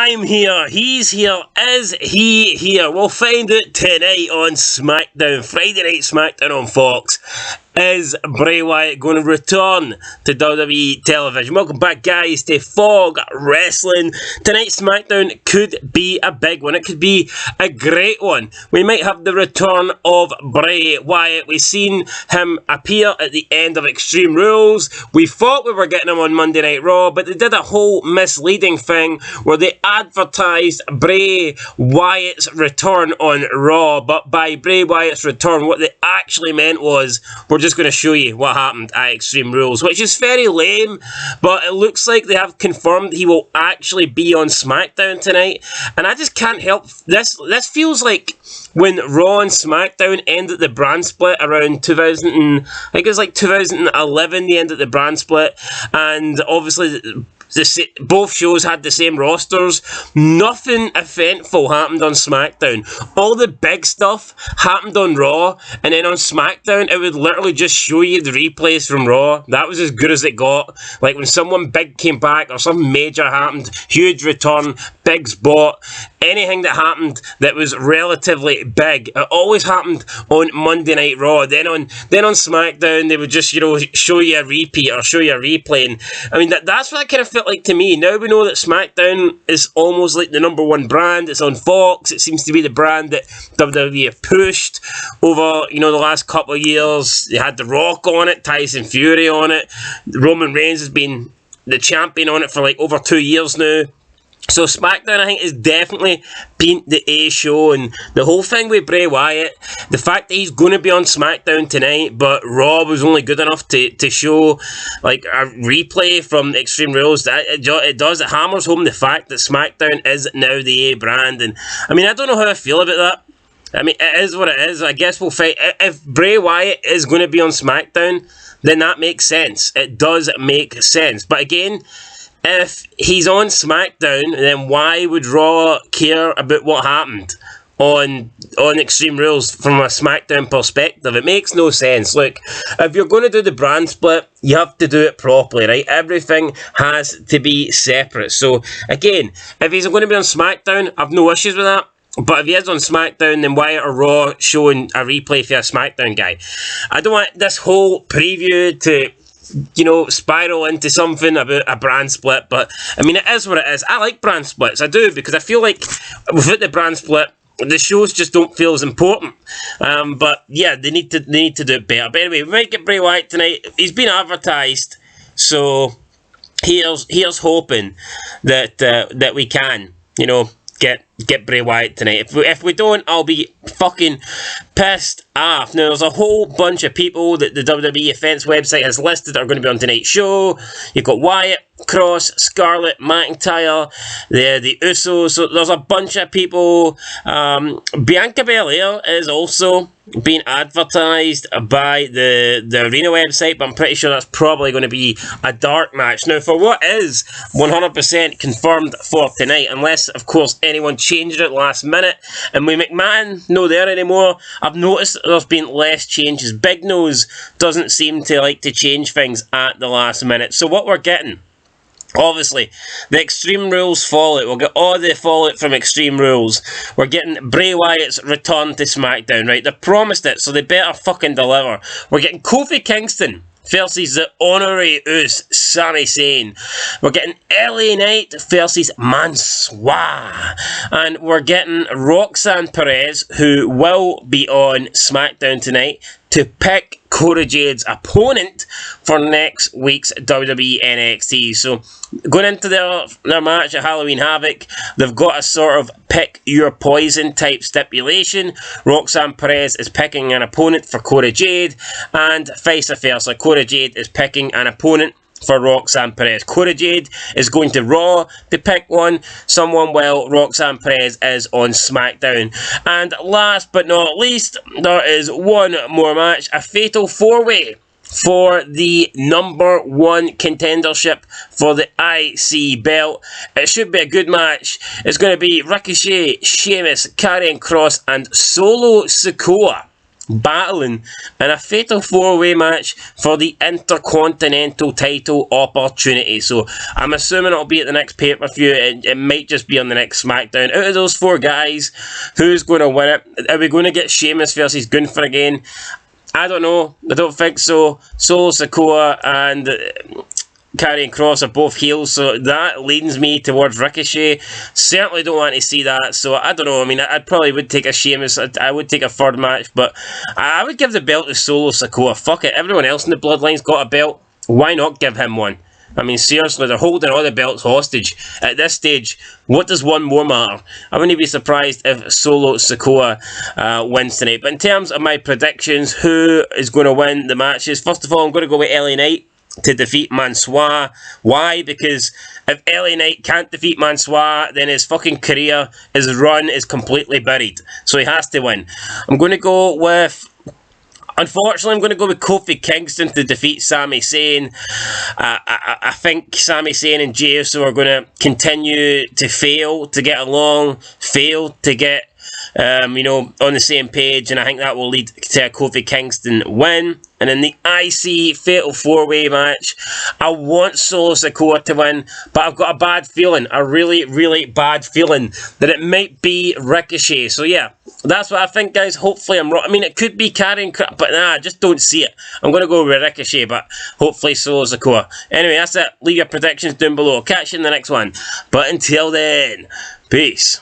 I'm here, he's here, is he here? We'll find out tonight on SmackDown, Friday Night SmackDown on Fox. Is Bray Wyatt going to return to WWE television? Welcome back, guys, to Fog Wrestling. Tonight's SmackDown could be a big one. It could be a great one. We might have the return of Bray Wyatt. We've seen him appear at the end of Extreme Rules. We thought we were getting him on Monday Night Raw, but they did a whole misleading thing where they advertised Bray Wyatt's return on Raw. But by Bray Wyatt's return, what they actually meant was, we're just going to show you what happened at Extreme Rules, which is very lame, but it looks like they have confirmed he will actually be on SmackDown tonight, and I just can't help this. This feels like when Raw and SmackDown ended the brand split around 2000, I think it was like 2011, the end of the brand split, and obviously both shows had the same rosters. Nothing eventful happened on SmackDown. All the big stuff happened on Raw, and then on SmackDown it would literally just show you the replays from Raw. That was as good as it got. Like when someone big came back or something major happened, huge return, big spot, anything that happened that was relatively big, it always happened on Monday Night Raw. Then on SmackDown they would just, show you a repeat or show you a replay. And I mean that's what I kind of felt like to me. Now we know that SmackDown is almost like the number one brand. It's on Fox. It seems to be the brand that WWE have pushed over, the last couple of years. They had The Rock on it, Tyson Fury on it. Roman Reigns has been the champion on it for like over 2 years now. So SmackDown, I think, has definitely been the A show, and the whole thing with Bray Wyatt, the fact that he's going to be on SmackDown tonight, but Raw was only good enough to show like a replay from Extreme Rules, it hammers home the fact that SmackDown is now the A brand. And I mean, I don't know how I feel about that. I mean, it is what it is. I guess we'll fight. If Bray Wyatt is going to be on SmackDown, then that makes sense. It does make sense. But again, if he's on SmackDown, then why would Raw care about what happened on Extreme Rules from a SmackDown perspective? It makes no sense. Look, if you're going to do the brand split, you have to do it properly, right? Everything has to be separate. So, again, if he's going to be on SmackDown, I've no issues with that. But if he is on SmackDown, then why are Raw showing a replay for a SmackDown guy? I don't want this whole preview to spiral into something about a brand split, but I mean, it is what it is. I like brand splits, I do, because I feel like without the brand split, the shows just don't feel as important. But yeah, they need to do it better. But anyway, we might get Bray Wyatt tonight. He's been advertised, so here's hoping that we can, get Bray Wyatt tonight. If we don't, I'll be fucking pissed off. Now, there's a whole bunch of people that the WWE Events website has listed that are going to be on tonight's show. You've got Wyatt, Cross, Scarlett, McIntyre, the Usos. So there's a bunch of people. Bianca Belair is also being advertised by the Arena website, but I'm pretty sure that's probably going to be a dark match. Now, for what is 100% confirmed for tonight, unless, of course, anyone changed it last minute, and with McMahon no there anymore, I've noticed that there's been less changes. Big Nose doesn't seem to like to change things at the last minute. So what we're getting, obviously, the Extreme Rules fallout. We'll get all the fallout from Extreme Rules. We're getting Bray Wyatt's return to SmackDown, right? They promised it, so they better fucking deliver. We're getting Kofi Kingston versus the honorary Us, Sami Zayn. We're getting LA Knight versus Mansoor. And we're getting Roxanne Perez, who will be on SmackDown tonight, to pick Cora Jade's opponent for next week's WWE NXT. So, going into their match at Halloween Havoc, they've got a sort of pick your poison type stipulation. Roxanne Perez is picking an opponent for Cora Jade, and vice versa. Cora Jade is picking an opponent for Roxanne Perez. Cora Jade is going to Raw to pick someone, while Roxanne Perez is on SmackDown. And last but not least, there is one more match, a fatal 4-way for the number one contendership for the IC belt. It should be a good match. It's going to be Ricochet, Sheamus, Karrion Kross, and Solo Sikoa battling in a fatal 4-way match for the Intercontinental title opportunity. So I'm assuming it'll be at the next pay-per-view. It might just be on the next SmackDown. Out of those 4 guys, who's going to win it? Are we going to get Sheamus versus Gunther again? I don't know. I don't think so. Solo Sikoa and Karrion Kross are both heels, so that leans me towards Ricochet. Certainly don't want to see that, so I don't know. I mean, I probably would take a Sheamus. I would take a 3rd match, but I would give the belt to Solo Sikoa. Fuck it. Everyone else in the Bloodline's got a belt. Why not give him one? I mean, seriously, they're holding all the belts hostage. At this stage, what does one more matter? I wouldn't be surprised if Solo Sikoa wins tonight. But in terms of my predictions, who is going to win the matches? First of all, I'm going to go with LA Knight to defeat Mansoor. Why? Because if LA Knight can't defeat Mansoor, then his fucking career, his run is completely buried. So he has to win. I'm going to go with... Unfortunately, I'm going to go with Kofi Kingston to defeat Sami Zayn. I think Sami Zayn and Jey Uso are going to continue to fail to get along, fail to get on the same page, and I think that will lead to a Kofi Kingston win. And in the IC Fatal 4-Way match, I want Solo Sikoa to win, but I've got a bad feeling, a really, really bad feeling, that it might be Ricochet. So yeah, that's what I think, guys. Hopefully I'm wrong. I mean, it could be Karrion Kross, but nah, I just don't see it. I'm going to go with Ricochet, but hopefully Solo Sikoa. Anyway, that's it. Leave your predictions down below. Catch you in the next one. But until then, peace.